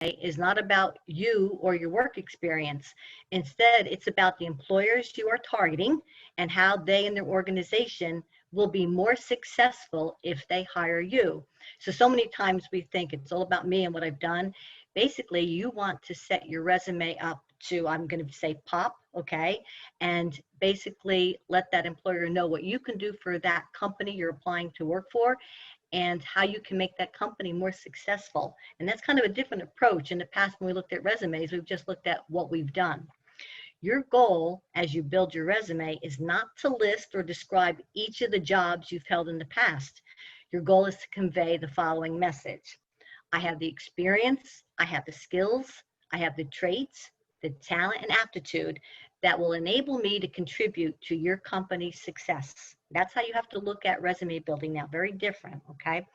is not about you or your work experience. Instead, it's about the employers you are targeting and how they and their organization will be more successful if they hire you. So many times we think it's all about me and what I've done. Basically, you want to set your resume up to, I'm going to say pop, okay? And basically let that employer know what you can do for that company you're applying to work for and how you can make that company more successful. And that's kind of a different approach. In the past, when we looked at resumes, we've just looked at what we've done. Your goal as you build your resume is not to list or describe each of the jobs you've held in the past. Your goal is to convey the following message. I have the experience, I have the skills, I have the traits, the talent and aptitude that will enable me to contribute to your company's success. That's how you have to look at resume building now, very different, okay?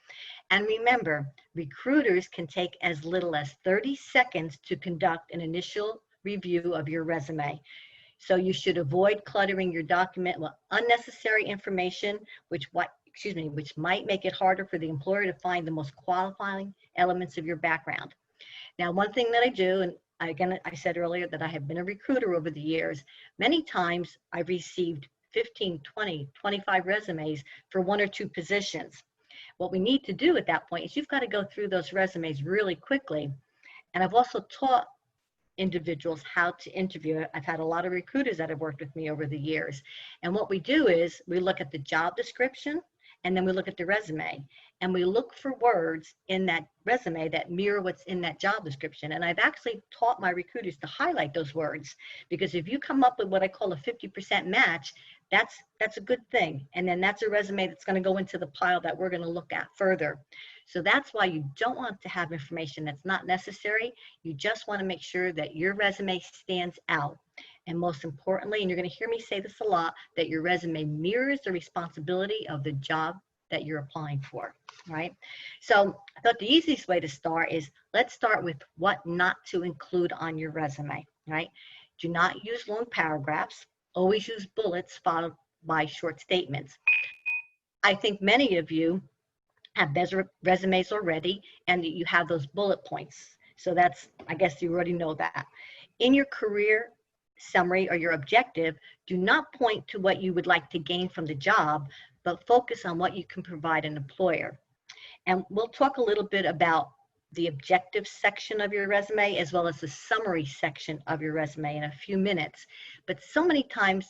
And remember, recruiters can take as little as 30 seconds to conduct an initial review of your resume. So you should avoid cluttering your document with unnecessary information, which might make it harder for the employer to find the most qualifying elements of your background. Now, one thing that I do, and again, I said earlier that I have been a recruiter over the years. Many times I've received 15, 20, 25 resumes for one or two positions. What we need to do at that point is you've got to go through those resumes really quickly. And I've also taught individuals how to interview. I've had a lot of recruiters that have worked with me over the years. And what we do is we look at the job description and then we look at the resume and we look for words in that resume that mirror what's in that job description. And I've actually taught my recruiters to highlight those words, because if you come up with what I call a 50% match, that's a good thing. And then that's a resume that's going to go into the pile that we're going to look at further. So that's why you don't want to have information that's not necessary. You just want to make sure that your resume stands out. And most importantly, and you're going to hear me say this a lot, that your resume mirrors the responsibility of the job that you're applying for, right? So I thought the easiest way to start is, let's start with what not to include on your resume, right? Do not use long paragraphs. Always use bullets followed by short statements. I think many of you have resumes already and you have those bullet points. So that's, I guess you already know that. In your career summary or your objective, do not point to what you would like to gain from the job, but focus on what you can provide an employer. And we'll talk a little bit about the objective section of your resume as well as the summary section of your resume in a few minutes. But so many times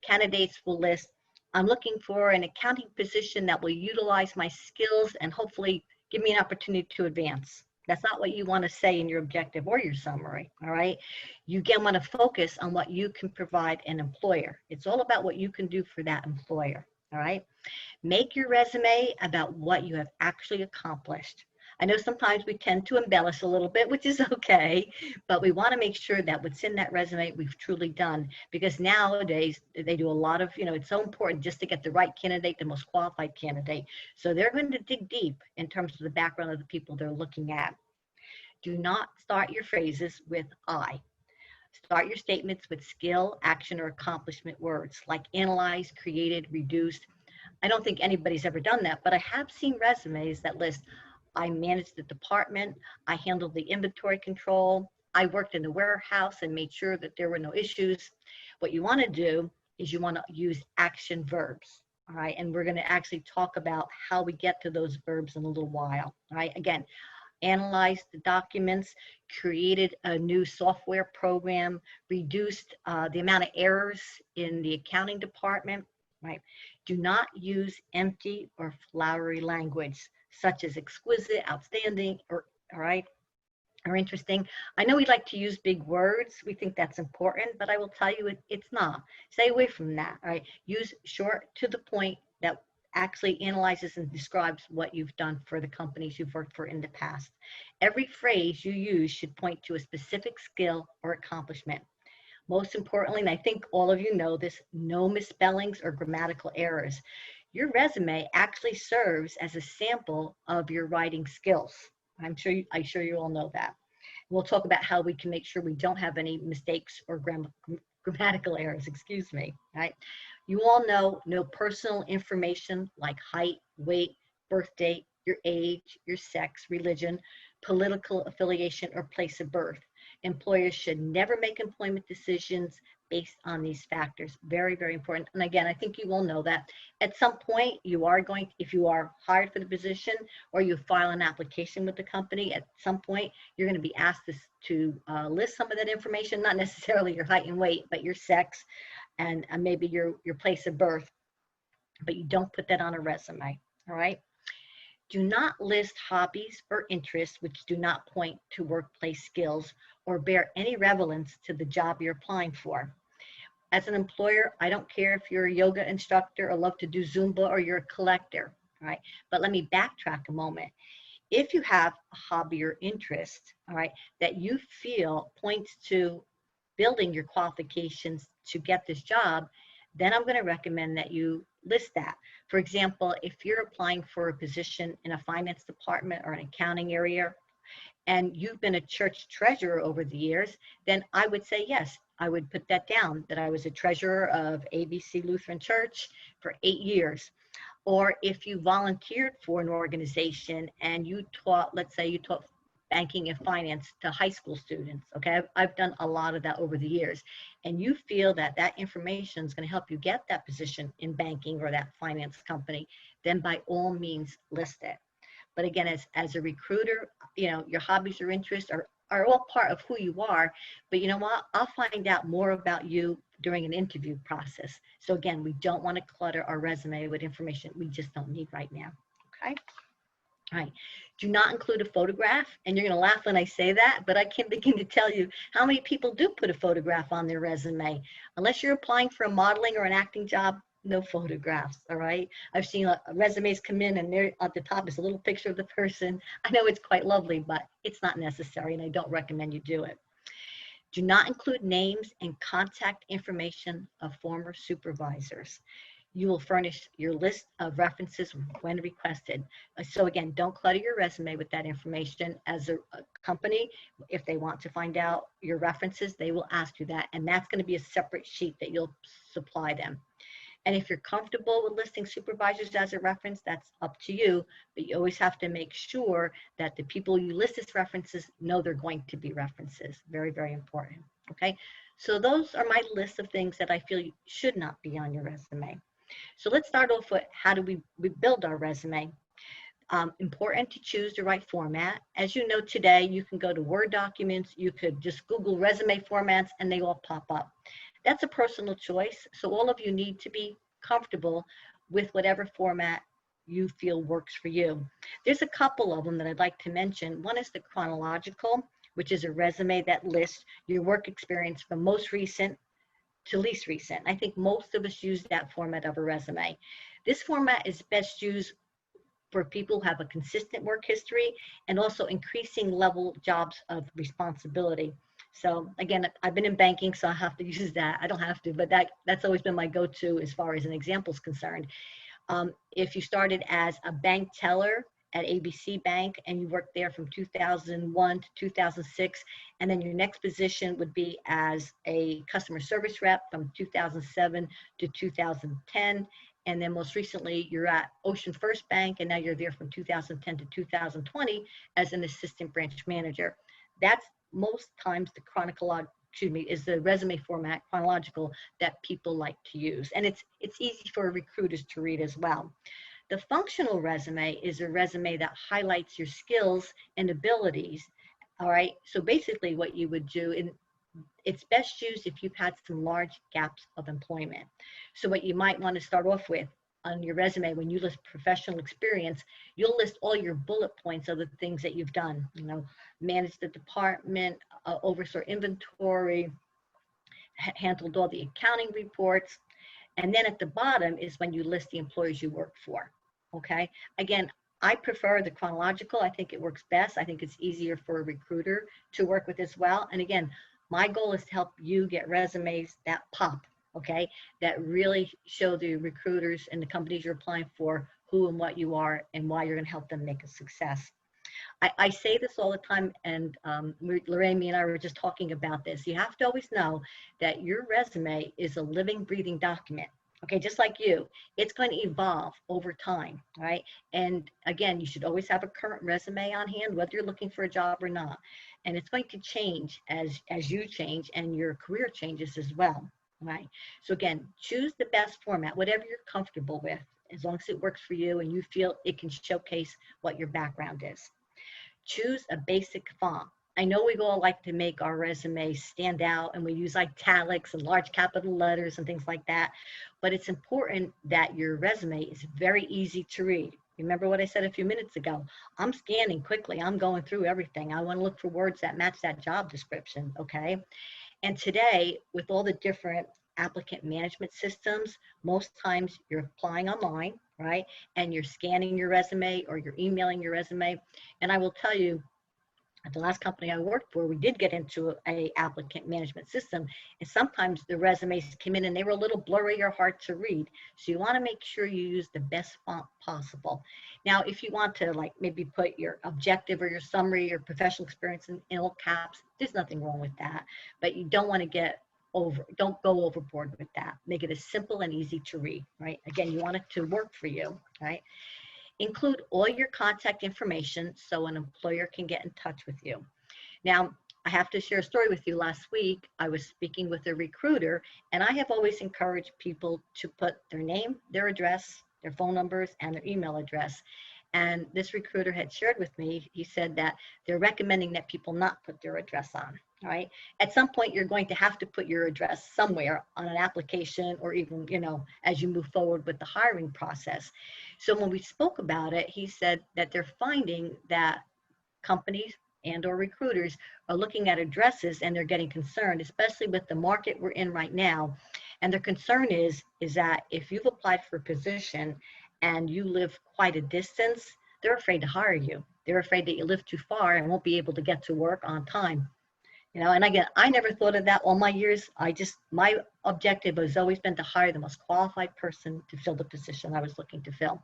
candidates will list, I'm looking for an accounting position that will utilize my skills and hopefully give me an opportunity to advance. That's not what you want to say in your objective or your summary, all right? You again want to focus on what you can provide an employer. It's all about what you can do for that employer, all right? Make your resume about what you have actually accomplished. I know sometimes we tend to embellish a little bit, which is okay, but we want to make sure that what's in that resume we've truly done, because nowadays they do a lot of, it's so important just to get the right candidate, the most qualified candidate. So they're going to dig deep in terms of the background of the people they're looking at. Do not start your phrases with I. Start your statements with skill, action, or accomplishment words like analyze, created, reduced. I don't think anybody's ever done that, but I have seen resumes that list, I managed the department, I handled the inventory control, I worked in the warehouse and made sure that there were no issues. What you want to do is you want to use action verbs, all right? And we're going to actually talk about how we get to those verbs in a little while, all right? Again, analyzed the documents, created a new software program, reduced the amount of errors in the accounting department, right? Do not use empty or flowery language, such as exquisite, outstanding, or all right, or interesting. I know we like to use big words. We think that's important, but I will tell you it's not. Stay away from that, all right? Use short to the point that actually analyzes and describes what you've done for the companies you've worked for in the past. Every phrase you use should point to a specific skill or accomplishment. Most importantly, and I think all of you know this, no misspellings or grammatical errors. Your resume actually serves as a sample of your writing skills. I'm sure you all know that. We'll talk about how we can make sure we don't have any mistakes or grammatical errors, excuse me, right? You all know no personal information like height, weight, birth date, your age, your sex, religion, political affiliation, or place of birth. Employers should never make employment decisions based on these factors. Very, very important. And again, I think you all know that at some point you are going, if you are hired for the position or you file an application with the company, at some point you're going to be asked to list some of that information, not necessarily your height and weight, but your sex and maybe your place of birth, but you don't put that on a resume. All right. Do not list hobbies or interests which do not point to workplace skills or bear any relevance to the job you're applying for. As an employer, I don't care if you're a yoga instructor or love to do Zumba or you're a collector, right? But let me backtrack a moment. If you have a hobby or interest, all right, that you feel points to building your qualifications to get this job, then I'm going to recommend that you list that. For example, if you're applying for a position in a finance department or an accounting area, and you've been a church treasurer over the years, then I would say, yes, I would put that down, that I was a treasurer of ABC Lutheran Church for 8 years. Or if you volunteered for an organization and you taught, let's say you taught banking and finance to high school students, okay? I've done a lot of that over the years. And you feel that that information is going to help you get that position in banking or that finance company, then by all means list it. But again, as a recruiter, you know, your hobbies or interests are all part of who you are. But you know what? I'll find out more about you during an interview process. So again, we don't want to clutter our resume with information we just don't need right now. Okay. All right. Do not include a photograph. And you're going to laugh when I say that, but I can't begin to tell you how many people do put a photograph on their resume. Unless you're applying for a modeling or an acting job, no photographs. All right. I've seen resumes come in and there at the top is a little picture of the person. I know it's quite lovely, but it's not necessary and I don't recommend you do it. Do not include names and contact information of former supervisors. You will furnish your list of references when requested. So again, don't clutter your resume with that information. As a company, if they want to find out your references, they will ask you that. And that's going to be a separate sheet that you'll supply them. And if you're comfortable with listing supervisors as a reference, that's up to you. But you always have to make sure that the people you list as references know they're going to be references. Very, very important. Okay. So those are my list of things that I feel should not be on your resume. So let's start off with how do we build our resume. Important to choose the right format. As you know today, you can go to Word documents, you could just Google resume formats and they all pop up. That's a personal choice. So all of you need to be comfortable with whatever format you feel works for you. There's a couple of them that I'd like to mention. One is the chronological, which is a resume that lists your work experience from most recent to least recent. I think most of us use that format of a resume. This format is best used for people who have a consistent work history and also increasing level jobs of responsibility. So again, I've been in banking, so I have to use that. I don't have to, but that's always been my go-to as far as an example is concerned. If you started as a bank teller at ABC Bank and you worked there from 2001 to 2006, and then your next position would be as a customer service rep from 2007 to 2010. And then most recently, you're at Ocean First Bank, and now you're there from 2010 to 2020 as an assistant branch manager. That's most times is the resume format, chronological, that people like to use. And it's easy for recruiters to read as well. The functional resume is a resume that highlights your skills and abilities. All right. So basically what you would do, it's best used if you've had some large gaps of employment. So what you might want to start off with on your resume, when you list professional experience, you'll list all your bullet points of the things that you've done, you know, managed the department, oversaw inventory, handled all the accounting reports. And then at the bottom is when you list the employers you work for. Okay. Again, I prefer the chronological. I think it works best. I think it's easier for a recruiter to work with as well. And again, my goal is to help you get resumes that pop, okay, that really show the recruiters and the companies you're applying for who and what you are and why you're going to help them make a success. I say this all the time, and Lorraine, me and I were just talking about this. You have to always know that your resume is a living, breathing document. Okay, just like you, it's going to evolve over time, right? And again, you should always have a current resume on hand, whether you're looking for a job or not. And it's going to change as you change and your career changes as well, right? So again, choose the best format, whatever you're comfortable with, as long as it works for you and you feel it can showcase what your background is. Choose a basic font. I know we all like to make our resumes stand out and we use italics and large capital letters and things like that, but it's important that your resume is very easy to read. Remember what I said a few minutes ago? I'm scanning quickly. I'm going through everything. I want to look for words that match that job description, okay? And today, with all the different applicant management systems, most times you're applying online, right? And you're scanning your resume or you're emailing your resume. And I will tell you, at the last company I worked for, we did get into a applicant management system, and sometimes the resumes came in and they were a little blurry or hard to read. So you want to make sure you use the best font possible. Now, if you want to like maybe put your objective or your summary or professional experience in all caps, there's nothing wrong with that. But you don't want to don't go overboard with that. Make it as simple and easy to read, right? Again, you want it to work for you, right? Include all your contact information so an employer can get in touch with you. Now, I have to share a story with you. Last week, I was speaking with a recruiter, and I have always encouraged people to put their name, their address, their phone numbers, and their email address. And this recruiter had shared with me, he said that they're recommending that people not put their address on, all right? At some point, you're going to have to put your address somewhere on an application or even, as you move forward with the hiring process. So when we spoke about it, he said that they're finding that companies and or recruiters are looking at addresses and they're getting concerned, especially with the market we're in right now. And their concern is that if you've applied for a position and you live quite a distance, they're afraid to hire you. They're afraid that you live too far and won't be able to get to work on time. And again, I never thought of that all my years. My objective has always been to hire the most qualified person to fill the position I was looking to fill.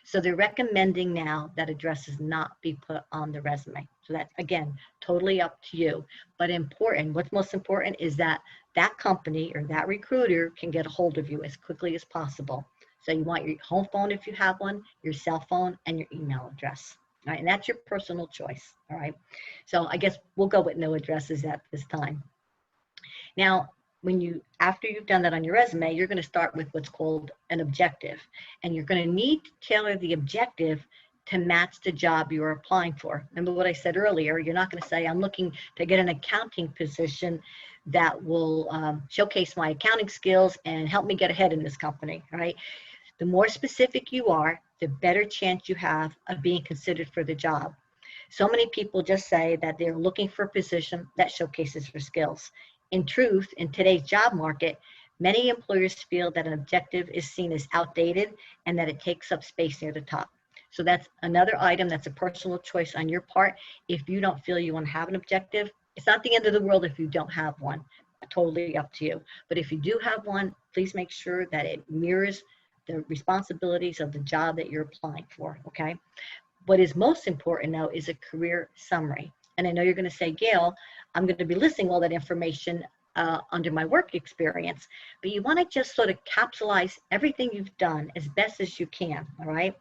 So they're recommending now that addresses not be put on the resume. So that's, again, totally up to you. But what's most important is that that company or that recruiter can get a hold of you as quickly as possible. So you want your home phone if you have one, your cell phone, and your email address. All right, and that's your personal choice, all right? So I guess we'll go with no addresses at this time. Now, after you've done that on your resume, you're going to start with what's called an objective. And you're going to need to tailor the objective to match the job you're applying for. Remember what I said earlier, you're not going to say, I'm looking to get an accounting position that will showcase my accounting skills and help me get ahead in this company, all right? The more specific you are, the better chance you have of being considered for the job. So many people just say that they're looking for a position that showcases their skills. In truth, in today's job market, many employers feel that an objective is seen as outdated and that it takes up space near the top. So that's another item that's a personal choice on your part. If you don't feel you want to have an objective, it's not the end of the world if you don't have one. Totally up to you. But if you do have one, please make sure that it mirrors the responsibilities of the job that you're applying for, okay? What is most important now is a career summary. And I know you're going to say, Gail, I'm going to be listing all that information under my work experience, but you want to just sort of capsulize everything you've done as best as you can, all right?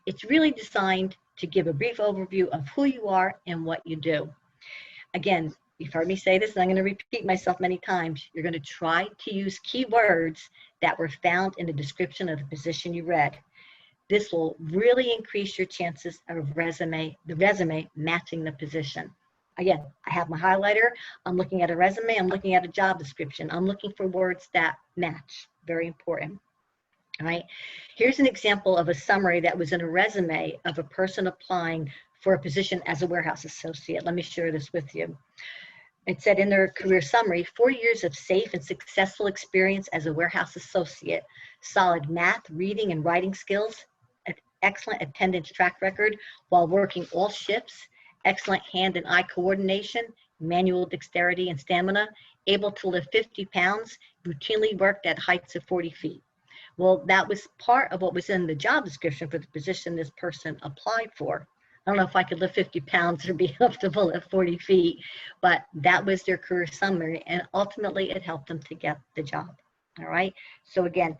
It's really designed to give a brief overview of who you are and what you do. Again, you've heard me say this, and I'm going to repeat myself many times. You're going to try to use keywords that were found in the description of the position you read. This will really increase your chances of the resume matching the position. Again, I have my highlighter. I'm looking at a resume. I'm looking at a job description. I'm looking for words that match. Very important. All right. Here's an example of a summary that was in a resume of a person applying for a position as a warehouse associate. Let me share this with you. It said in their career summary, 4 years of safe and successful experience as a warehouse associate, solid math, reading, and writing skills, an excellent attendance track record while working all shifts, excellent hand and eye coordination, manual dexterity and stamina, able to lift 50 pounds, routinely worked at heights of 40 feet. Well, that was part of what was in the job description for the position this person applied for. I don't know if I could lift 50 pounds or be comfortable at 40 feet, but that was their career summary, and ultimately it helped them to get the job. All right. So again,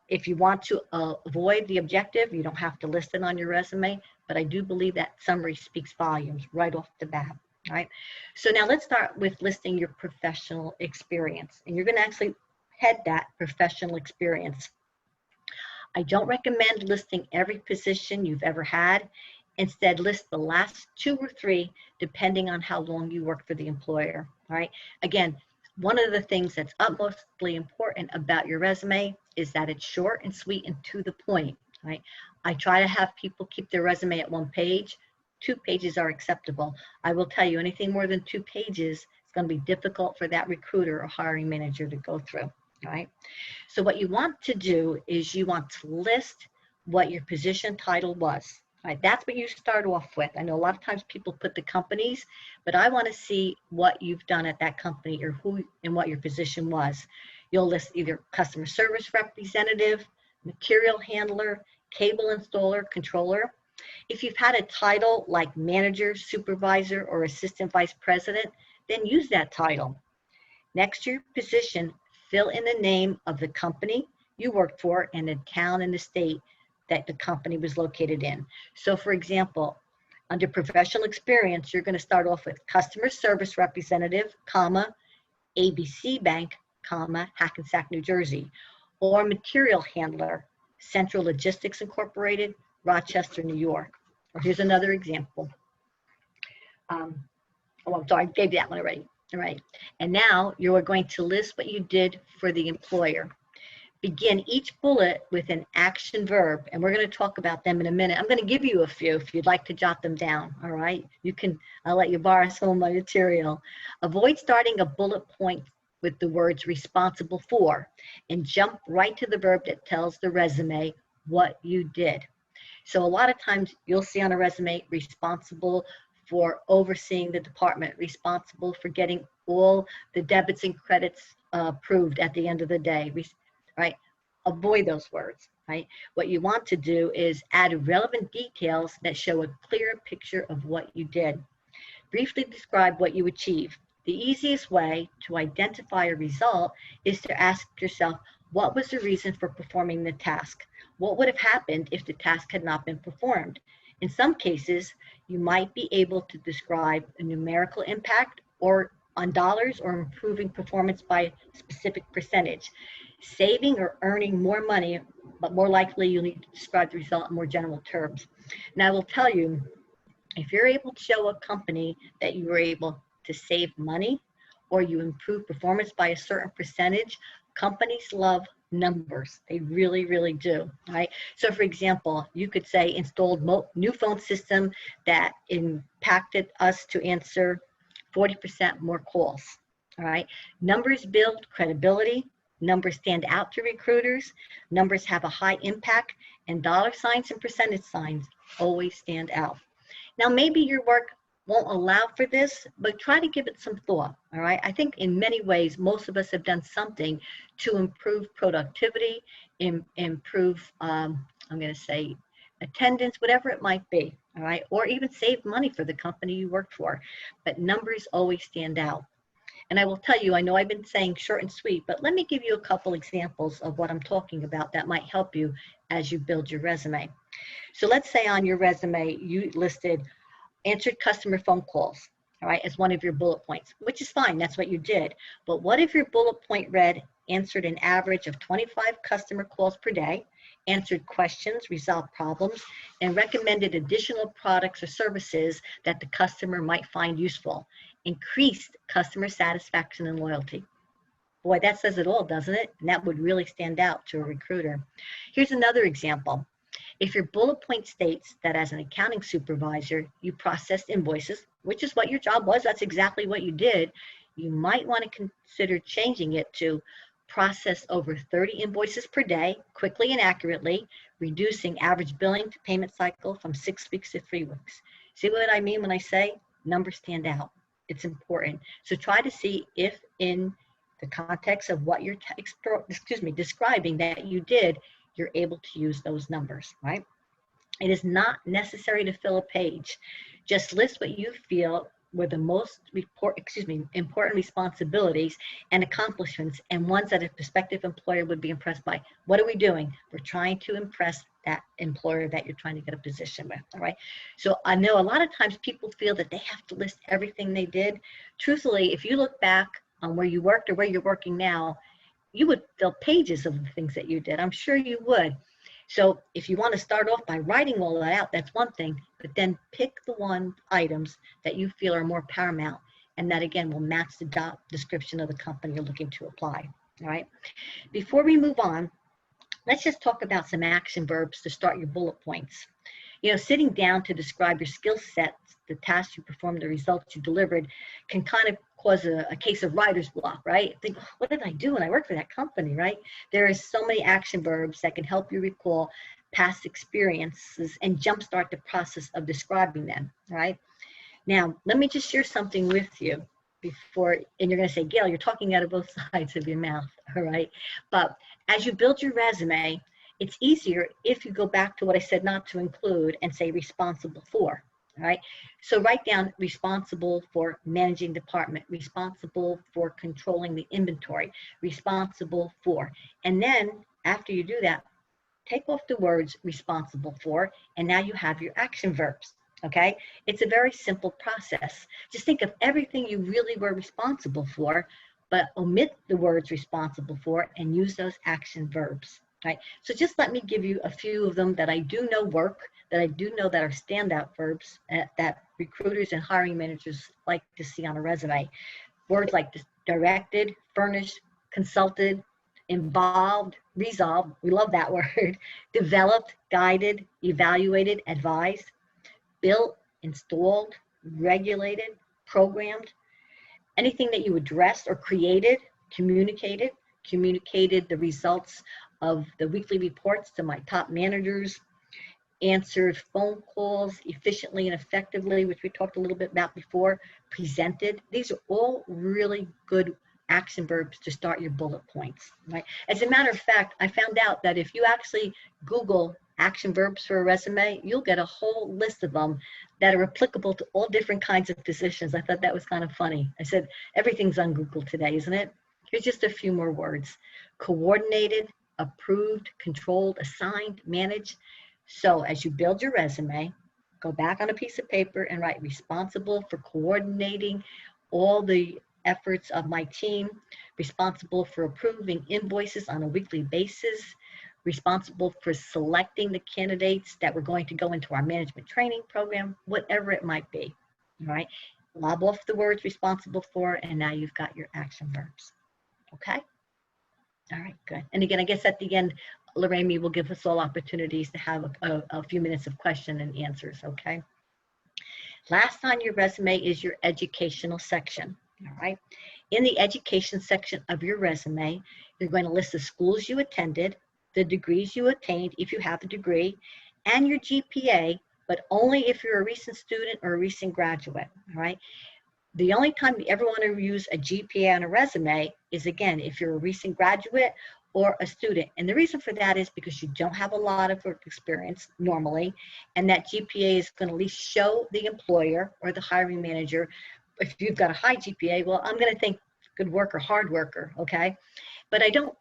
If you want to avoid the objective, you don't have to list it on your resume, but I do believe that summary speaks volumes right off the bat. All right. So now let's start with listing your professional experience. And you're going to actually head that professional experience. I don't recommend listing every position you've ever had. Instead, list the last 2 or 3, depending on how long you worked for the employer. All right. Again, one of the things that's utmostly important about your resume is that it's short and sweet and to the point. Right. I try to have people keep their resume at 1 page. 2 pages are acceptable. I will tell you, anything more than 2 pages is going to be difficult for that recruiter or hiring manager to go through. All right. So what you want to do is you want to list what your position title was. All right, that's what you start off with. I know a lot of times people put the companies, but I want to see what you've done at that company or who and what your position was. You'll list either customer service representative, material handler, cable installer, controller. If you've had a title like manager, supervisor, or assistant vice president, then use that title. Next to your position, fill in the name of the company you worked for and the town and the state that the company was located in. So for example, under professional experience, you're going to start off with customer service representative, comma, ABC Bank, comma, Hackensack, New Jersey, or material handler, Central Logistics Incorporated, Rochester, New York. Or here's another example. I'm sorry, I gave you that one already. All right. And now you are going to list what you did for the employer. Begin each bullet with an action verb, and we're going to talk about them in a minute. I'm going to give you a few if you'd like to jot them down. All right. I'll let you borrow some of my material. Avoid starting a bullet point with the words responsible for and jump right to the verb that tells the resume what you did. So a lot of times you'll see on a resume responsible for overseeing the department, responsible for getting all the debits and credits approved at the end of the day, right? Avoid those words, right? What you want to do is add relevant details that show a clear picture of what you did. Briefly describe what you achieved. The easiest way to identify a result is to ask yourself, what was the reason for performing the task? What would have happened if the task had not been performed? In some cases, you might be able to describe a numerical impact or on dollars or improving performance by a specific percentage. Saving or earning more money, but more likely you'll need to describe the result in more general terms. Now I will tell you, if you're able to show a company that you were able to save money or you improve performance by a certain percentage, companies love numbers. They really, really do, right? So for example, you could say installed new phone system that impacted us to answer 40% more calls, all right? Numbers build credibility. Numbers stand out to recruiters. Numbers have a high impact, and dollar signs and percentage signs always stand out. Now, maybe your work won't allow for this, but try to give it some thought, all right? I think in many ways, most of us have done something to improve productivity, improve, I'm gonna say, attendance, whatever it might be, all right? Or even save money for the company you worked for, but numbers always stand out. And I will tell you, I know I've been saying short and sweet, but let me give you a couple examples of what I'm talking about that might help you as you build your resume. So let's say on your resume, you listed answered customer phone calls, all right, as one of your bullet points, which is fine, that's what you did. But what if your bullet point read, answered an average of 25 customer calls per day, answered questions, resolved problems, and recommended additional products or services that the customer might find useful, increased customer satisfaction and loyalty. Boy, that says it all, doesn't it? And that would really stand out to a recruiter. Here's another example. If your bullet point states that as an accounting supervisor, you processed invoices, which is what your job was, that's exactly what you did, you might want to consider changing it to process over 30 invoices per day, quickly and accurately, reducing average billing to payment cycle from 6 weeks to 3 weeks. See what I mean when I say numbers stand out? It's important. So try to see if in the context of what you're describing that you did, you're able to use those numbers, right? It is not necessary to fill a page. Just list what you feel were the most important responsibilities and accomplishments, and ones that a prospective employer would be impressed by. What are we doing? We're trying to impress that employer that you're trying to get a position with, all right? So I know a lot of times people feel that they have to list everything they did. Truthfully, if you look back on where you worked or where you're working now, you would fill pages of the things that you did. I'm sure you would. So if you want to start off by writing all that out, that's one thing, but then pick the items that you feel are more paramount, and that again will match the job description of the company you're looking to apply, all right? Before we move on, let's just talk about some action verbs to start your bullet points. You know, sitting down to describe your skill sets, the tasks you performed, the results you delivered, can kind of cause a case of writer's block, right? Think, what did I do when I worked for that company, right? There are so many action verbs that can help you recall past experiences and jumpstart the process of describing them, right? Now, let me just share something with you before, and you're going to say, Gail, you're talking out of both sides of your mouth, all right? But as you build your resume, it's easier if you go back to what I said not to include and say responsible for, all right? So write down responsible for managing department, responsible for controlling the inventory, responsible for. And then after you do that, take off the words responsible for, and now you have your action verbs, okay? It's a very simple process. Just think of everything you really were responsible for, but omit the words responsible for and use those action verbs. Right. So just let me give you a few of them that I do know work, that I do know that are standout verbs that recruiters and hiring managers like to see on a resume. Words like directed, furnished, consulted, involved, resolved, we love that word, developed, guided, evaluated, advised, built, installed, regulated, programmed, anything that you addressed or created, communicated the results of the weekly reports to my top managers, answered phone calls efficiently and effectively, which we talked a little bit about before, presented. These are all really good action verbs to start your bullet points, right? As a matter of fact, I found out that if you actually Google action verbs for a resume, you'll get a whole list of them that are applicable to all different kinds of positions. I thought that was kind of funny. I said, everything's on Google today, isn't it? Here's just a few more words. Coordinated, approved, controlled, assigned, managed. So as you build your resume, go back on a piece of paper and write responsible for coordinating all the efforts of my team, responsible for approving invoices on a weekly basis, responsible for selecting the candidates that were going to go into our management training program, whatever it might be, all right? Lob off the words responsible for, and now you've got your action verbs, okay? All right, good. And again, I guess at the end, Lorraine will give us all opportunities to have a few minutes of question and answers, okay? Last on your resume is your educational section, all right? In the education section of your resume, you're going to list the schools you attended, the degrees you attained, if you have a degree, and your GPA, but only if you're a recent student or a recent graduate, all right? The only time you ever want to use a GPA on a resume is, again, if you're a recent graduate or a student. And the reason for that is because you don't have a lot of work experience normally, and that GPA is going to at least show the employer or the hiring manager, if you've got a high GPA, well, I'm going to think good worker, hard worker, okay? But I don't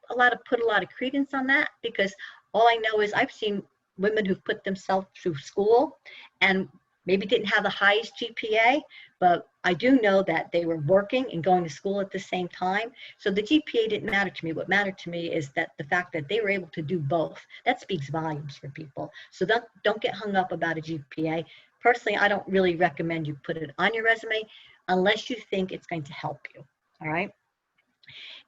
put a lot of credence on that, because all I know is I've seen women who've put themselves through school and maybe didn't have the highest GPA, but I do know that they were working and going to school at the same time. So the GPA didn't matter to me. What mattered to me is that the fact that they were able to do both. That speaks volumes for people. So don't get hung up about a GPA. Personally, I don't really recommend you put it on your resume unless you think it's going to help you, all right?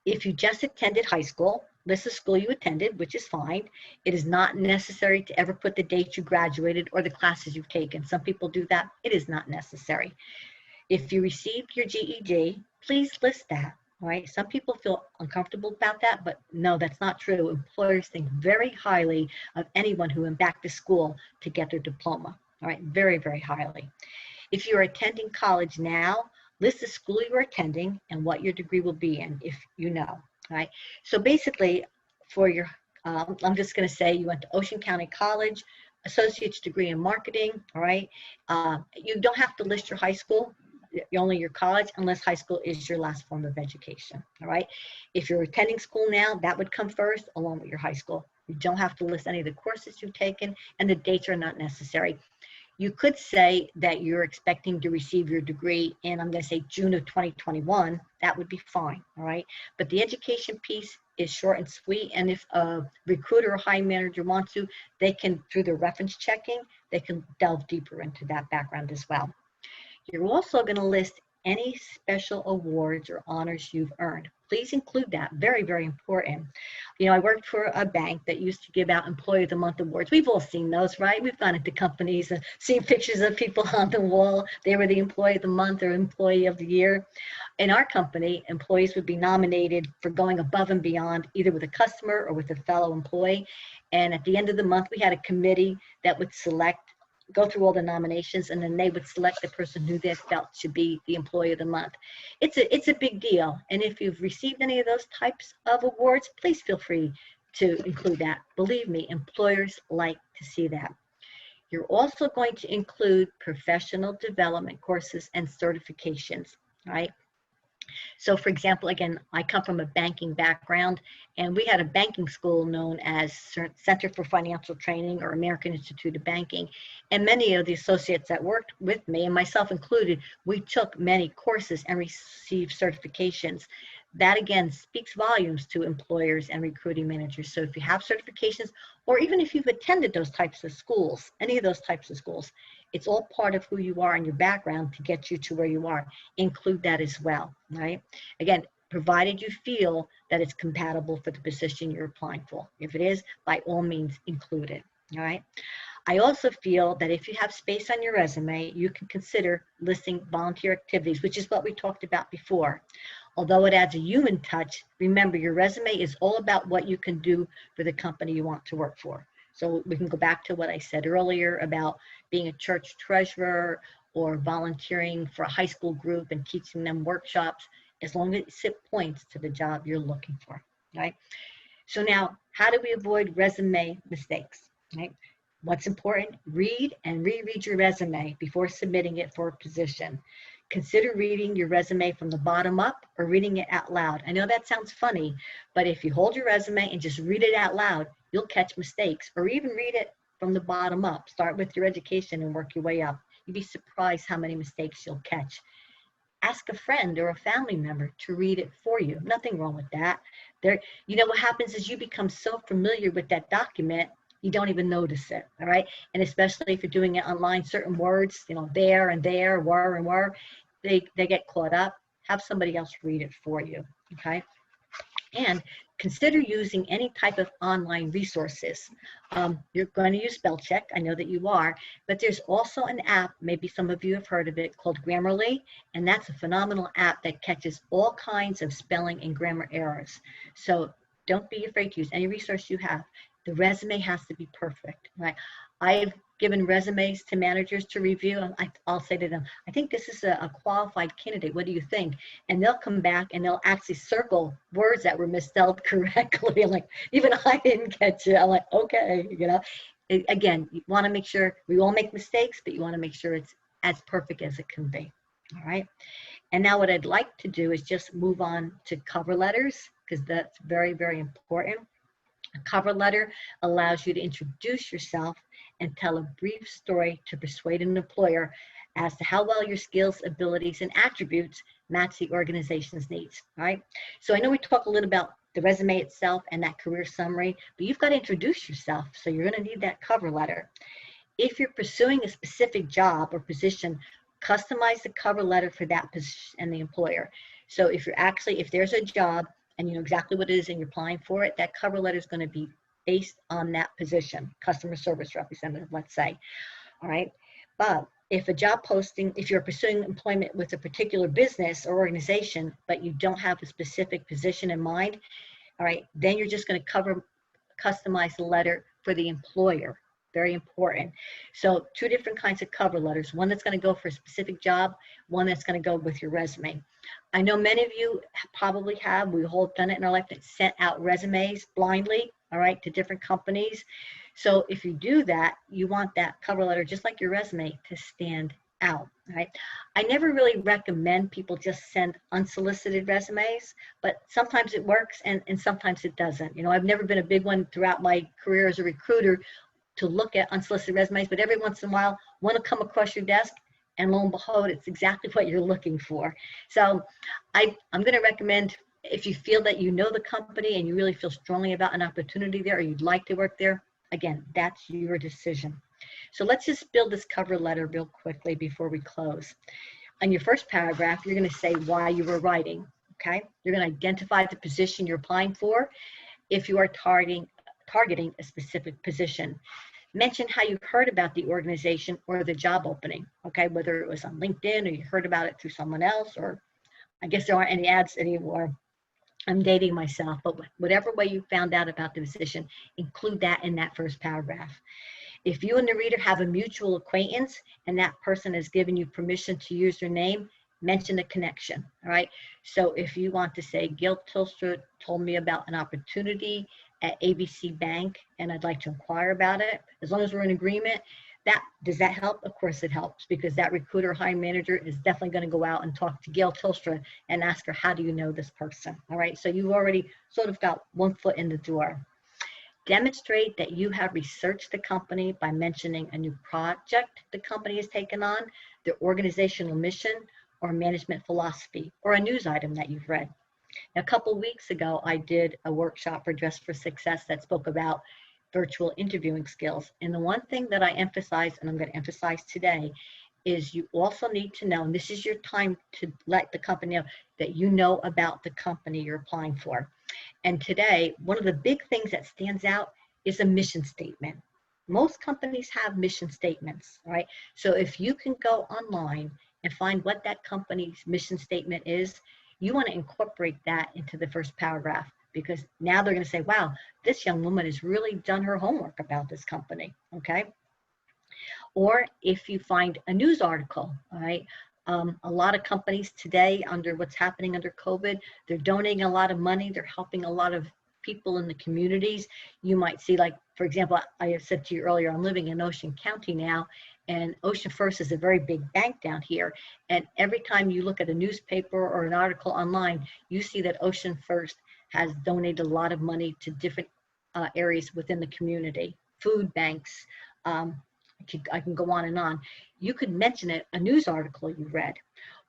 If you just attended high school, list the school you attended, which is fine. It is not necessary to ever put the date you graduated or the classes you've taken. Some people do that. It is not necessary. If you received your GED, please list that, all right? Some people feel uncomfortable about that, but no, that's not true. Employers think very highly of anyone who went back to school to get their diploma, all right? Very, very highly. If you're attending college now, list the school you are attending and what your degree will be in, if you know, all right? So basically, for your, I'm just going to say you went to Ocean County College, associate's degree in marketing, all right? You don't have to list your high school. only your college, unless high school is your last form of education. All right. If you're attending school now, that would come first along with your high school. You don't have to list any of the courses you've taken, and the dates are not necessary. You could say that you're expecting to receive your degree in, I'm going to say, June of 2021. That would be fine, all right? But the education piece is short and sweet, and if a recruiter or hiring manager wants to, they can, through the reference checking, they can delve deeper into that background as well. You're also going to list any special awards or honors you've earned. Please include that. Very, very important. You know, I worked for a bank that used to give out Employee of the Month awards. We've all seen those, right? We've gone into companies and seen pictures of people on the wall. They were the Employee of the Month or Employee of the Year. In our company, employees would be nominated for going above and beyond, either with a customer or with a fellow employee. And at the end of the month, we had a committee that would go through all the nominations, and then they would select the person who they felt should be the Employee of the Month. It's a big deal. And if you've received any of those types of awards, please feel free to include that. Believe me, employers like to see that. You're also going to include professional development courses and certifications, right? So for example, again, I come from a banking background, and we had a banking school known as Center for Financial Training or American Institute of Banking. And many of the associates that worked with me, and myself included, we took many courses and received certifications. That again speaks volumes to employers and recruiting managers. So if you have certifications, or even if you've attended those types of schools, any of those types of schools, it's all part of who you are and your background to get you to where you are. Include that as well, right? Again, provided you feel that it's compatible for the position you're applying for. If it is, by all means, include it, all right? I also feel that if you have space on your resume, you can consider listing volunteer activities, which is what we talked about before. Although it adds a human touch, remember your resume is all about what you can do for the company you want to work for. So we can go back to what I said earlier about being a church treasurer or volunteering for a high school group and teaching them workshops, as long as it points to the job you're looking for, right? So now, how do we avoid resume mistakes, right? What's important? Read and reread your resume before submitting it for a position. Consider reading your resume from the bottom up or reading it out loud. I know that sounds funny, but if you hold your resume and just read it out loud, you'll catch mistakes, or even read it from the bottom up. Start with your education and work your way up. You'd be surprised how many mistakes you'll catch. Ask a friend or a family member to read it for you. Nothing wrong with that. You know what happens is you become so familiar with that document, you don't even notice it, all right? And especially if you're doing it online, certain words, you know, there and there, were and were, they get caught up. Have somebody else read it for you, okay? And consider using any type of online resources. You're going to use spell check. I know that you are, but there's also an app, maybe some of you have heard of it, called Grammarly, and that's a phenomenal app that catches all kinds of spelling and grammar errors. So don't be afraid to use any resource you have. The resume has to be perfect, right? I've given resumes to managers to review. I'll say to them, I think this is a qualified candidate. What do you think? And they'll come back and they'll actually circle words that were misspelled correctly. I'm like, even I didn't catch it. I'm like, okay, you know. Again, you want to make sure, we all make mistakes, but you want to make sure it's as perfect as it can be. All right. And now what I'd like to do is just move on to cover letters, because that's very, very important. A cover letter allows you to introduce yourself and tell a brief story to persuade an employer as to how well your skills, abilities, and attributes match the organization's needs, right? So I know we talked a little about the resume itself and that career summary, but you've got to introduce yourself, so you're going to need that cover letter. If you're pursuing a specific job or position, customize the cover letter for that position and the employer. So if there's a job and you know exactly what it is and you're applying for it, that cover letter is going to be based on that position, customer service representative, let's say. All right. But if a job posting, if you're pursuing employment with a particular business or organization, but you don't have a specific position in mind, all right, then you're just going to customize the letter for the employer. Very important. So 2 different kinds of cover letters, one that's going to go for a specific job, one that's going to go with your resume. I know many of you probably have, we've all done it in our life, that sent out resumes blindly, all right, to different companies. So if you do that, you want that cover letter, just like your resume, to stand out, right? I never really recommend people just send unsolicited resumes, but sometimes it works and sometimes it doesn't. You know, I've never been a big one throughout my career as a recruiter to look at unsolicited resumes, but every once in a while, one will come across your desk and lo and behold, it's exactly what you're looking for. So I'm going to recommend, if you feel that you know the company and you really feel strongly about an opportunity there or you'd like to work there, again, that's your decision. So let's just build this cover letter real quickly before we close. On your first paragraph, you're going to say why you were writing, okay? You're going to identify the position you're applying for if you are targeting a specific position. Mention how you heard about the organization or the job opening, okay? Whether it was on LinkedIn or you heard about it through someone else, or I guess there aren't any ads anymore. I'm dating myself, but whatever way you found out about the position, include that in that first paragraph. If you and the reader have a mutual acquaintance and that person has given you permission to use their name, mention the connection, all right? So if you want to say, Gil Tilstra told me about an opportunity at ABC Bank and I'd like to inquire about it, as long as we're in agreement, does that help? Of course it helps, because that recruiter or hiring manager is definitely going to go out and talk to Gail Tilstra and ask her, how do you know this person? All right, so you've already sort of got one foot in the door. Demonstrate that you have researched the company by mentioning a new project the company has taken on, their organizational mission or management philosophy, or a news item that you've read. Now, a couple of weeks ago, I did a workshop for Dress for Success that spoke about virtual interviewing skills. And the one thing that I emphasized, and I'm going to emphasize today, is you also need to know, and this is your time to let the company know that you know about the company you're applying for. And today, one of the big things that stands out is a mission statement. Most companies have mission statements, right? So if you can go online and find what that company's mission statement is, you want to incorporate that into the first paragraph, because now they're going to say, wow, this young woman has really done her homework about this company, okay? Or if you find a news article, all right? A lot of companies today, under what's happening under COVID, they're donating a lot of money. They're helping a lot of people in the communities. You might see, like, for example, I said to you earlier, I'm living in Ocean County now, and Ocean First is a very big bank down here. And every time you look at a newspaper or an article online, you see that Ocean First has donated a lot of money to different areas within the community, food banks, I can go on and on. You could mention it, a news article you read.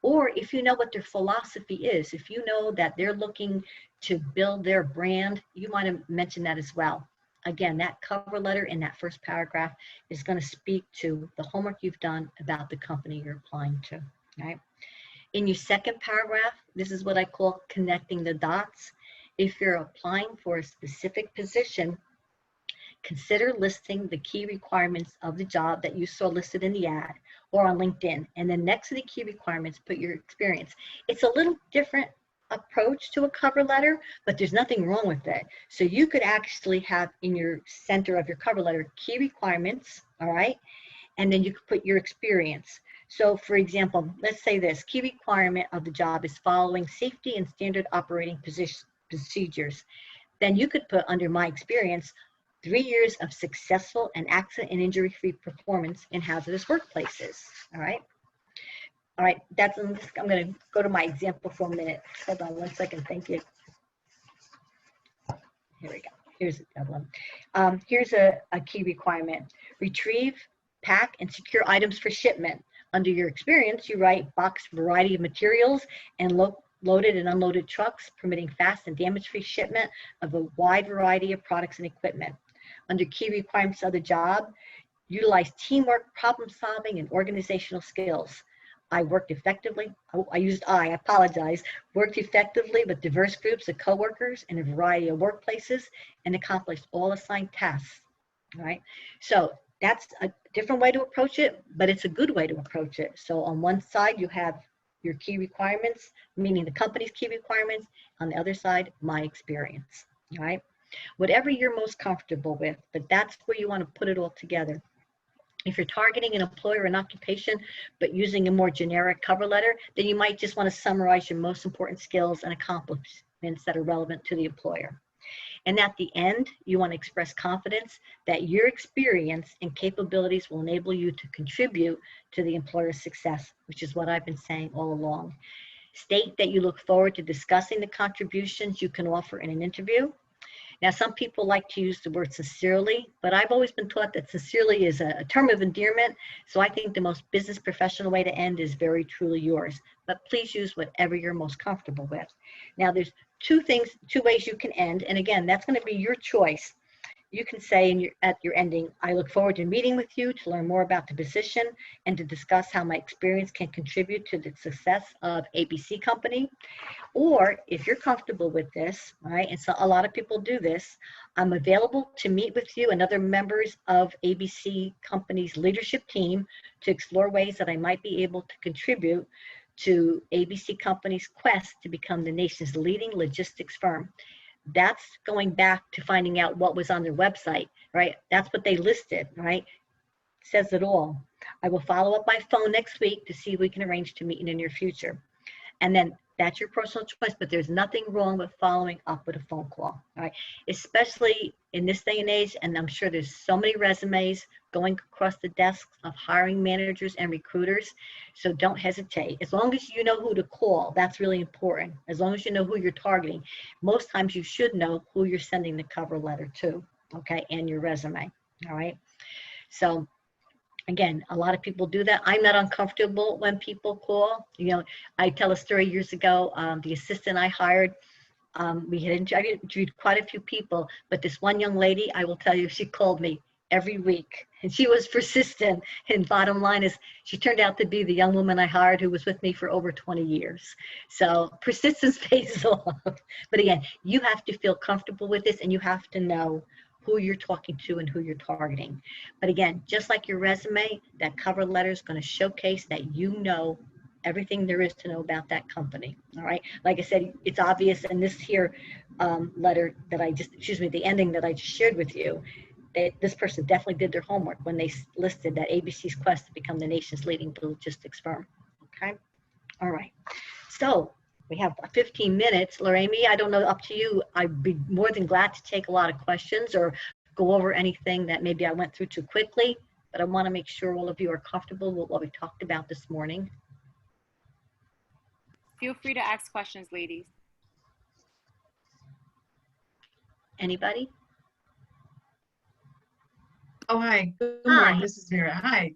Or if you know what their philosophy is, if you know that they're looking to build their brand, you might have mentioned that as well. Again, that cover letter in that first paragraph is going to speak to the homework you've done about the company you're applying to, right? In your second paragraph, this is what I call connecting the dots. If you're applying for a specific position, consider listing the key requirements of the job that you saw listed in the ad or on LinkedIn. And then next to the key requirements, put your experience. It's a little different approach to a cover letter, but there's nothing wrong with it. So you could actually have in your center of your cover letter, key requirements, all right? And then you could put your experience. So for example, let's say this, key requirement of the job is following safety and standard operating procedures. Then you could put under my experience, 3 years of successful and accident and injury-free performance in hazardous workplaces, all right? All right, I'm gonna go to my example for a minute. Hold on one second, thank you. Here we go, here's another one. Here's a key requirement. Retrieve, pack, and secure items for shipment. Under your experience, you write box variety of materials and loaded and unloaded trucks, permitting fast and damage-free shipment of a wide variety of products and equipment. Under key requirements of the job, utilize teamwork, problem solving, and organizational skills. I worked effectively, I apologize, worked effectively with diverse groups of coworkers in a variety of workplaces and accomplished all assigned tasks, all right? So that's a different way to approach it, but it's a good way to approach it. So on one side, you have your key requirements, meaning the company's key requirements. On the other side, my experience, all right? Whatever you're most comfortable with, but that's where you want to put it all together. If you're targeting an employer or an occupation, but using a more generic cover letter, then you might just want to summarize your most important skills and accomplishments that are relevant to the employer. And at the end, you want to express confidence that your experience and capabilities will enable you to contribute to the employer's success, which is what I've been saying all along. State that you look forward to discussing the contributions you can offer in an interview. Now, some people like to use the word sincerely, but I've always been taught that sincerely is a term of endearment. So I think the most business professional way to end is very truly yours. But please use whatever you're most comfortable with. Now, there's two ways you can end. And again, that's going to be your choice. You can say at your ending, I look forward to meeting with you to learn more about the position and to discuss how my experience can contribute to the success of ABC Company. Or if you're comfortable with this, all right, and so a lot of people do this, I'm available to meet with you and other members of ABC Company's leadership team to explore ways that I might be able to contribute to ABC Company's quest to become the nation's leading logistics firm. That's going back to finding out what was on their website, right? That's what they listed, right? Says it all. I will follow up by phone next week to see if we can arrange to meet in the near future. And then that's your personal choice, but there's nothing wrong with following up with a phone call, all right? Especially in this day and age, and I'm sure there's so many resumes going across the desks of hiring managers and recruiters, so don't hesitate. As long as you know who to call, that's really important. As long as you know who you're targeting. Most times you should know who you're sending the cover letter to, okay, and your resume, all right? So again, a lot of people do that. I'm not uncomfortable when people call. You know, I tell a story years ago, the assistant I hired, I interviewed quite a few people, but this one young lady, I will tell you, she called me every week and she was persistent. And bottom line is she turned out to be the young woman I hired who was with me for over 20 years. So persistence pays off. But again, you have to feel comfortable with this and you have to know who you're talking to and who you're targeting. But again, just like your resume, that cover letter is going to showcase that you know everything there is to know about that company. All right. Like I said, it's obvious in this here letter that the ending that I just shared with you, that this person definitely did their homework when they listed that ABC's quest to become the nation's leading logistics firm. Okay. All right. So we have 15 minutes. Lorraine, I don't know, up to you. I'd be more than glad to take a lot of questions or go over anything that maybe I went through too quickly, but I want to make sure all of you are comfortable with what we talked about this morning. Feel free to ask questions, ladies. Anybody? Oh, hi. Good morning. This is Vera. Hi.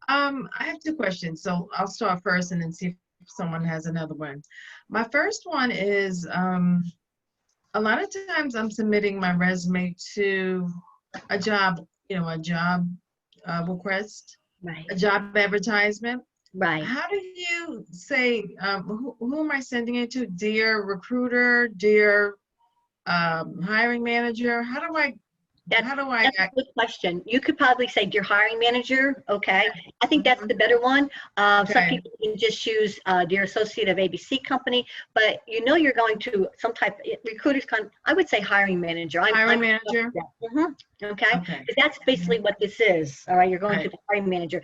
I have two questions. So I'll start first and then see if someone has another one. My first one is, a lot of times I'm submitting my resume to a job, request, Right. a job advertisement. Right. How do you say, who am I sending it to? Dear recruiter, dear hiring manager? That's a good question. You could probably say, dear hiring manager. Okay. I think that's the better one. Some people can just choose dear associate of ABC Company, but you know you're going to some type of recruiters. I would say hiring manager. Hiring manager. Okay. Because that's basically what this is. All right. You're going to the hiring manager.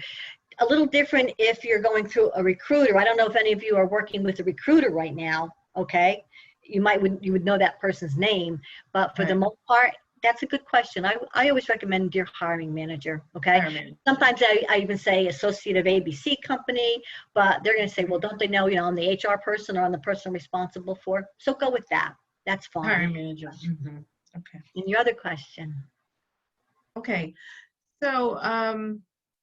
A little different if you're going through a recruiter. I don't know if any of you are working with a recruiter right now. Okay. You would know that person's name, but for the most part, that's a good question. I always recommend dear hiring manager, okay? Sometimes I even say associate of ABC Company, but they're going to say, well, don't they know, I'm the HR person or I'm the person responsible for? So go with that. That's fine. Hiring manager. Okay. And your other question. Okay. So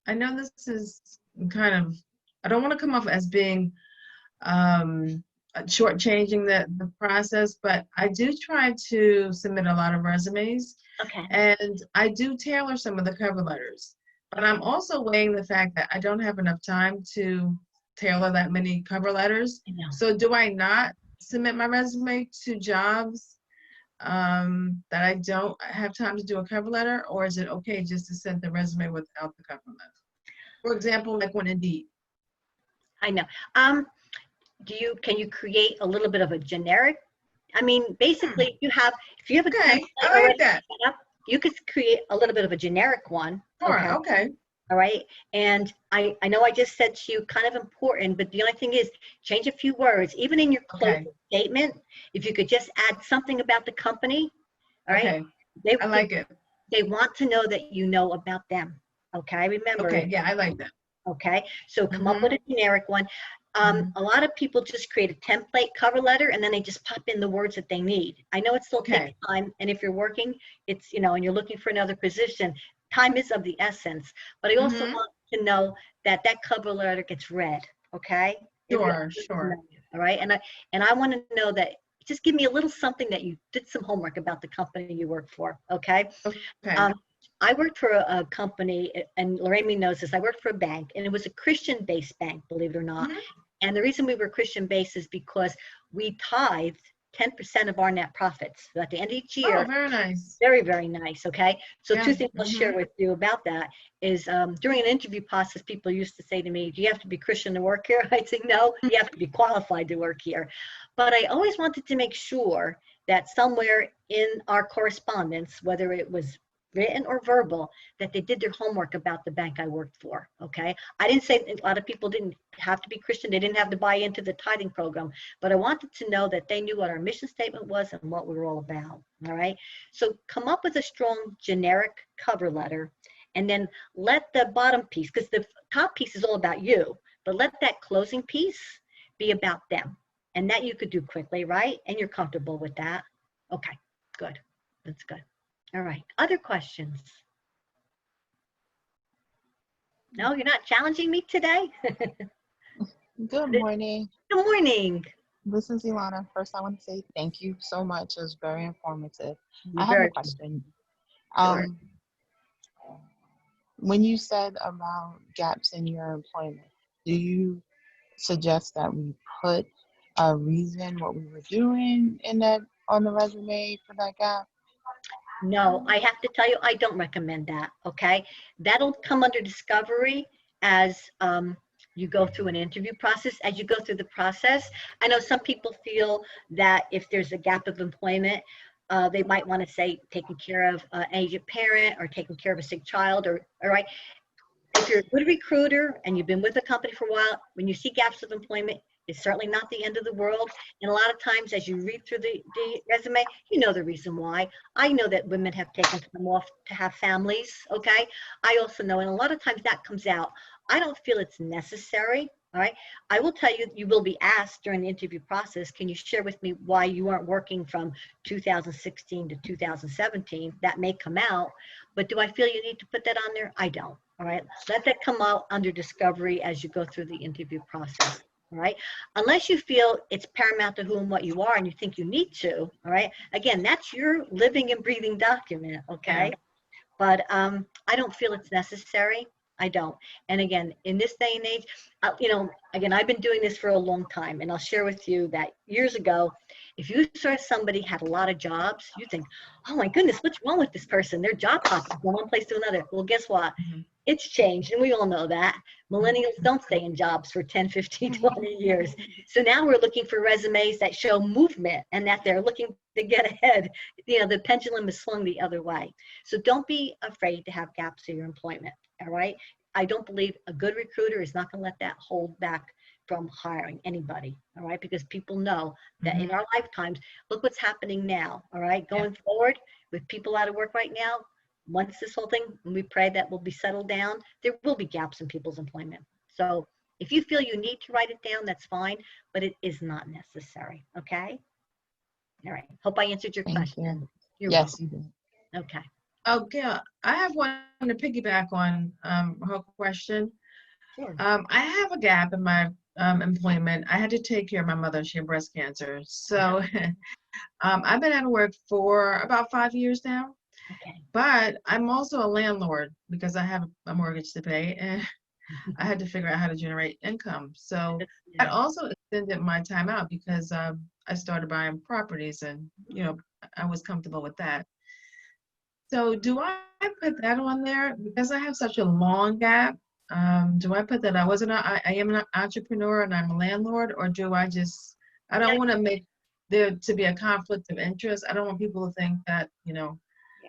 I know this is kind of, I don't want to come off as being shortchanging the process, but I do try to submit a lot of resumes. Okay. And I do tailor some of the cover letters, but I'm also weighing the fact that I don't have enough time to tailor that many cover letters. So do I not submit my resume to jobs that I don't have time to do a cover letter, or is it okay just to send the resume without the cover letter? For example, like on Indeed. I know. Can you create a little bit of a generic? I mean, basically, if you have a template already set up, you could create a little bit of a generic one. Okay. All right. And I know I just said to you kind of important, but the only thing is change a few words, even in your closing statement. If you could just add something about the company, All right. Okay. They, I like it. they want to know that you know about them. Okay. Remember, Okay. Yeah, I like that. okay, so come up Mhm. with a generic one. Mhm. A lot of people just create a template cover letter and then they just pop in the words that they need. I know it still Okay. takes time, and if you're working, it's, and you're looking for another position, time is of the essence. But I also Mhm. want to know that that cover letter gets read, okay? It really Sure, needs to sure. know, all right? And I want to know that, just give me a little something that you did some homework about the company you work for, okay? Okay. Um, I worked for a company, and Lorraine knows this. I worked for a bank, and it was a Christian-based bank, believe it or not. Mhm. And the reason we were Christian-based is because we tithed 10% of our net profits. So at the end of each Oh, year, very nice. very, very nice. Okay. So Yeah. two things I'll share Mhm. with you about that is during an interview process, people used to say to me, do you have to be Christian to work here? I'd say, no, you have to be qualified to work here. But I always wanted to make sure that somewhere in our correspondence, whether it was written or verbal, that they did their homework about the bank I worked for. Okay. I didn't say a lot of people didn't have to be Christian. They didn't have to buy into the tithing program, but I wanted to know that they knew what our mission statement was and what we were all about. All right. So come up with a strong generic cover letter, and then let the bottom piece, because the top piece is all about you, but let that closing piece be about them. And that you could do quickly, right? And you're comfortable with that. Okay, good. That's good. All right. Other questions? No, you're not challenging me today? Good morning. Good morning. This is Ilana. First, I want to say thank you so much. It was very informative. I You're have a very question. sure. Um, when you said about gaps in your employment, do you suggest that we put a reason what we were doing in that on the resume for that gap? No, I have to tell you, I don't recommend that, okay? That'll come under discovery as you go through an interview process. As you go through the process, I know some people feel that if there's a gap of employment, they might want to say taking care of an aged parent or taking care of a sick child, or all right. If you're a good recruiter and you've been with a company for a while, when you see gaps of employment, it's certainly not the end of the world. And a lot of times as you read through the resume, you know the reason why. I know that women have taken time off to have families, okay? I also know, and a lot of times that comes out. I don't feel it's necessary, all right? I will tell you, you will be asked during the interview process, can you share with me why you aren't working from 2016 to 2017? That may come out, but do I feel you need to put that on there? I don't. All right, let that come out under discovery as you go through the interview process. All right, unless you feel it's paramount to who and what you are and you think you need to. All right, again, that's your living and breathing document. Okay, Yeah. but I don't feel it's necessary. I don't. And again, in this day and age, again, I've been doing this for a long time, and I'll share with you that years ago, if you saw somebody had a lot of jobs, you think, oh my goodness, what's wrong with this person? Their job hopping from one place to another. Well, guess what? Mhm. It's changed, and we all know that. Millennials don't stay in jobs for 10, 15, 20 years. So now we're looking for resumes that show movement and that they're looking to get ahead. The pendulum is swung the other way. So don't be afraid to have gaps in your employment, all right? I don't believe a good recruiter is not going to let that hold back from hiring anybody, all right? Because people know that in our lifetimes, look what's happening now, all right? Going forward with people out of work right now, once this whole thing, and we pray that will be settled down, there will be gaps in people's employment. So if you feel you need to write it down, that's fine, but it is not necessary, okay? All right, hope I answered your Thank question. you. You're Yes, you did. welcome. Okay. Okay. I have one to piggyback on her question. Sure. I have a gap in my employment. I had to take care of my mother. She had breast cancer. So I've been out of work for about 5 years now. Okay. But I'm also a landlord because I have a mortgage to pay, and I had to figure out how to generate income. So I also extended my time out because I started buying properties, and I was comfortable with that. So do I put that on there because I have such a long gap? Do I put that I am an entrepreneur and I'm a landlord, or do I just I don't want to make there to be a conflict of interest. I don't want people to think that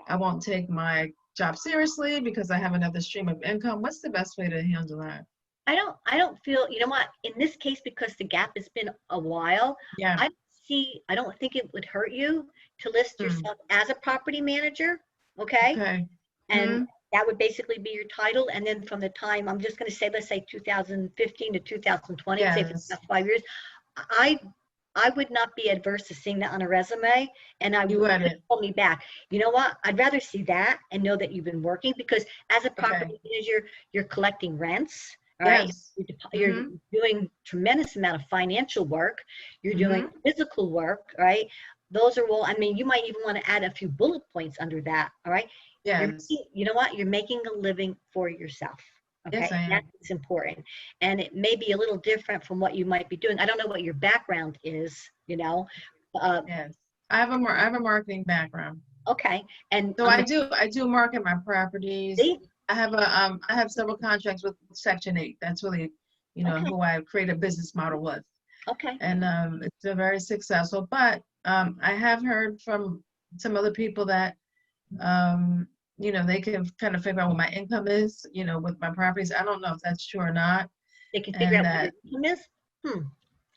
I won't take my job seriously because I have another stream of income. What's the best way to handle that? I don't feel, you know what, in this case, because the gap has been a while, Yeah. I don't I don't think it would hurt you to list Hmm. yourself as a property manager, okay? Okay. And that would basically be your title. And then from the time, I'm just going to say, let's say 2015 to 2020, say for the Yes. past 5 years, I I would not be adverse to seeing that on a resume, and I You would wouldn't. pull me back. You know what? I'd rather see that and know that you've been working, because as a property manager, you're collecting rents, all right? Yes. You're doing tremendous amount of financial work. You're doing physical work, right? Those are all, I mean, you might even want to add a few bullet points under that, all right? Yes. You know what? You're making a living for yourself. Okay, Yes, I am. that's important. And it may be a little different from what you might be doing. I don't know what your background is, you know. Yes. I have a marketing background. Okay, and So I do market my properties. see, I have several contracts with Section 8. That's really, Okay. who I create a business model with. okay, And it's a very successful. But I have heard from some other people that they can kind of figure out what my income is, with my properties. I don't know if that's true or not. they can figure And out what your income is.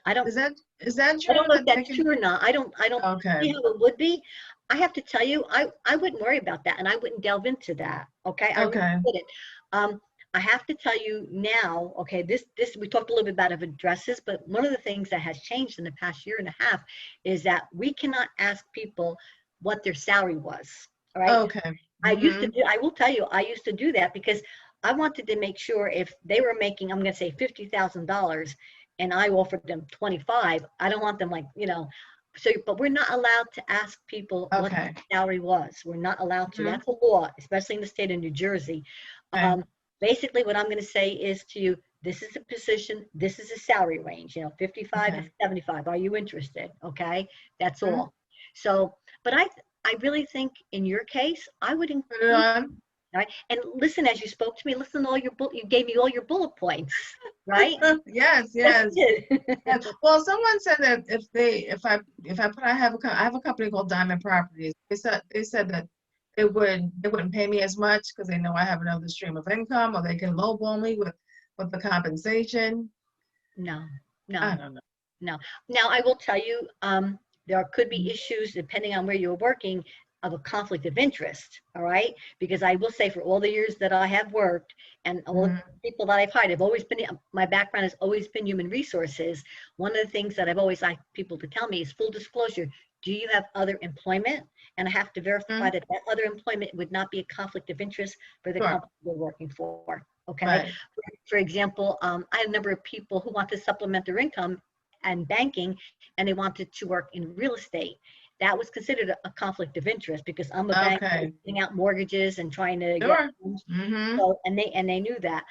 I don't. is that I true? don't know if That that's they can, true or not. I don't okay. see how it would be. I have to tell you, I wouldn't worry about that, and I wouldn't delve into that. Okay, I really Okay. wouldn't. I have to tell you now. Okay, this we talked a little bit about of addresses, but one of the things that has changed in the past year and a half is that we cannot ask people what their salary was. All right. Okay. I used to do. I will tell you, I used to do that because I wanted to make sure if they were making, I'm going to say $50,000, and I offered them 25. I don't want them like, So, but we're not allowed to ask people what the Okay. salary was. We're not allowed to. Mhm. That's a law, especially in the state of New Jersey. Okay. Basically, what I'm going to say is to you, this is a position, this is a salary range, 55 to Okay. 75. Are you interested? Okay, that's Mhm. all. So, but I really think in your case, I would Put it include, on. right? And listen, as you spoke to me, listen to all your you gave me all your bullet points, right? Yes, Yes, yes. you did. Yes. Well, someone said that I have a company called Diamond Properties. They said that they wouldn't pay me as much because they know I have another stream of income, or they can lowball me with the compensation. No, I no. don't know. No. Now, I will tell you, there could be Mhm. issues depending on where you're working of a conflict of interest. All right. Because I will say for all the years that I have worked and all the Mhm. people that I've hired, I've always been, my background has always been human resources. One of the things that I've always liked people to tell me is full disclosure. Do you have other employment? And I have to verify Mhm. that that other employment would not be a conflict of interest for the Sure. company they're working for. Okay. Right. For example, I have a number of people who want to supplement their income and banking, and they wanted to work in real estate. That was considered a conflict of interest because I'm a banker Okay. giving out mortgages and trying to get Sure. loans. Mm-hmm. So, and they knew that.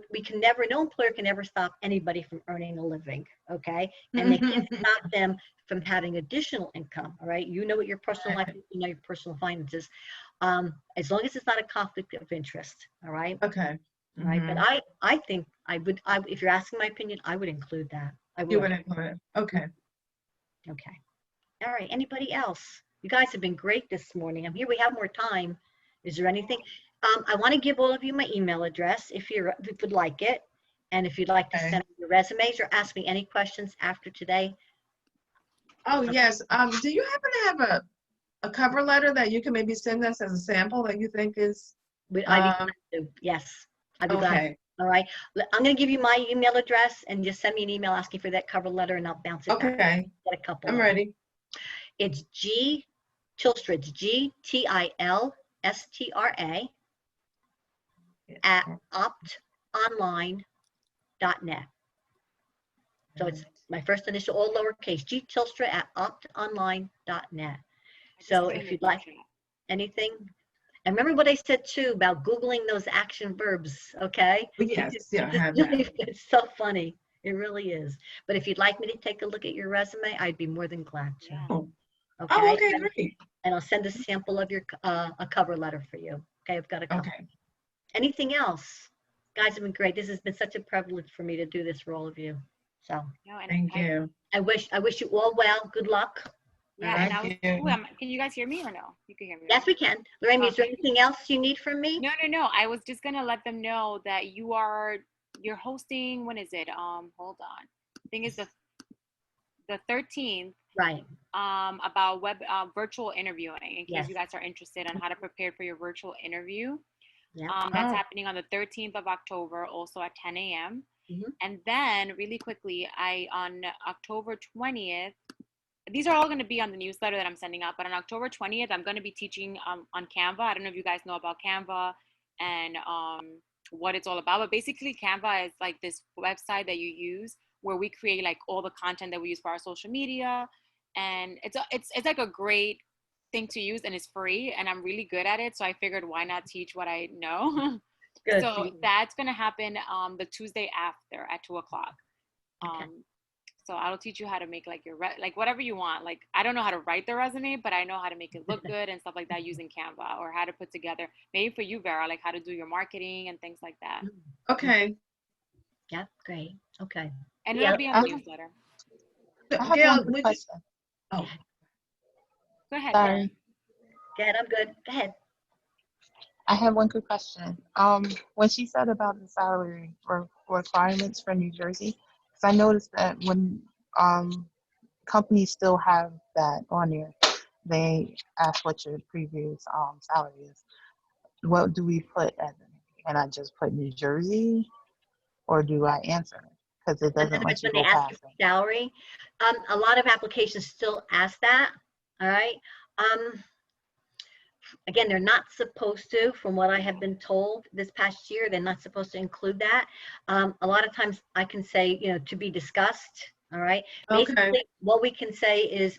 We can never, no employer can ever stop anybody from earning a living, okay? And they can't stop them from having additional income, all right? You know what your personal life is, you know your personal finances. As long as it's not a conflict of interest, all right? Okay. All right, but Mhm. I think if you're asking my opinion, I would include that. I You would. would include it. Okay. Okay. All right. Anybody else? You guys have been great this morning. I'm here. We have more time. Is there anything? I want to give all of you my email address if you would like it, and if you'd like to Okay. send me your resumes or ask me any questions after today. Oh, yes. Do you happen to have a cover letter that you can maybe send us as a sample that you think is I'd be glad um to. Yes, I'd be glad. okay. All right. I'm going to give you my email address and just send me an email asking for that cover letter, and I'll bounce it back. Okay. Get a couple. I'm of them. ready. It's G Tilstra. It's GTILSTRA at optonline.net. So it's my first initial, all lowercase, G Tilstra at optonline.net. So if you'd like anything, and remember what I said too about Googling those action verbs, okay? Yes, yeah, I have that. It's so funny. It really is. But if you'd like me to take a look at your resume, I'd be more than glad to. Oh, Okay. okay, great. And I'll send a sample of your a cover letter for you. Okay, I've got a couple. Okay. Anything else? Guys have been great. This has been such a privilege for me to do this for all of you. So No, and Thank you. I wish you all well. Good luck. Yeah, All and right. I was, Thank you. can you guys hear me or no? You can hear me. Yes, right? we can. Lorraine, is there Okay. anything else you need from me? No. I was just gonna let them know that you're hosting. When is it? Hold on. I think it's the 13th. Right. about virtual interviewing in case Yes. you guys are interested on how to prepare for your virtual interview. Yeah. That's Oh. happening on the 13th of October, also at 10 a.m. Mhm. And then, really quickly, on October 20th, these are all going to be on the newsletter that I'm sending out. But on October 20th, I'm going to be teaching on Canva. I don't know if you guys know about Canva and what it's all about. But basically, Canva is like this website that you use where we create like all the content that we use for our social media, and it's like a great thing to use, and it's free, and I'm really good at it. So I figured, why not teach what I know? Good. So that's going to happen the Tuesday after at 2 o'clock. Okay. So I'll teach you how to make like your like whatever you want. Like I don't know how to write the resume, but I know how to make it look good and stuff like that using Canva, or how to put together, maybe for you, Vera, like how to do your marketing and things like that. Okay. Yeah, great. Okay. And Yeah, it'll be on the I- newsletter. I have Gail, one quick would you, question. oh, Go ahead. Sorry. Good. I'm good. Go ahead. I have one quick question. When she said about the salary requirements for New Jersey, because I noticed that when companies still have that on there, they ask what your previous salary is. What do we put as it? And I just put New Jersey, or do I answer it? Because it And doesn't then let you when they go ask past you for it. salary, a lot of applications still ask that. All right. Again, they're not supposed to, from what I have been told this past year, they're not supposed to include that. A lot of times I can say, to be discussed. All right. okay. Basically, what we can say is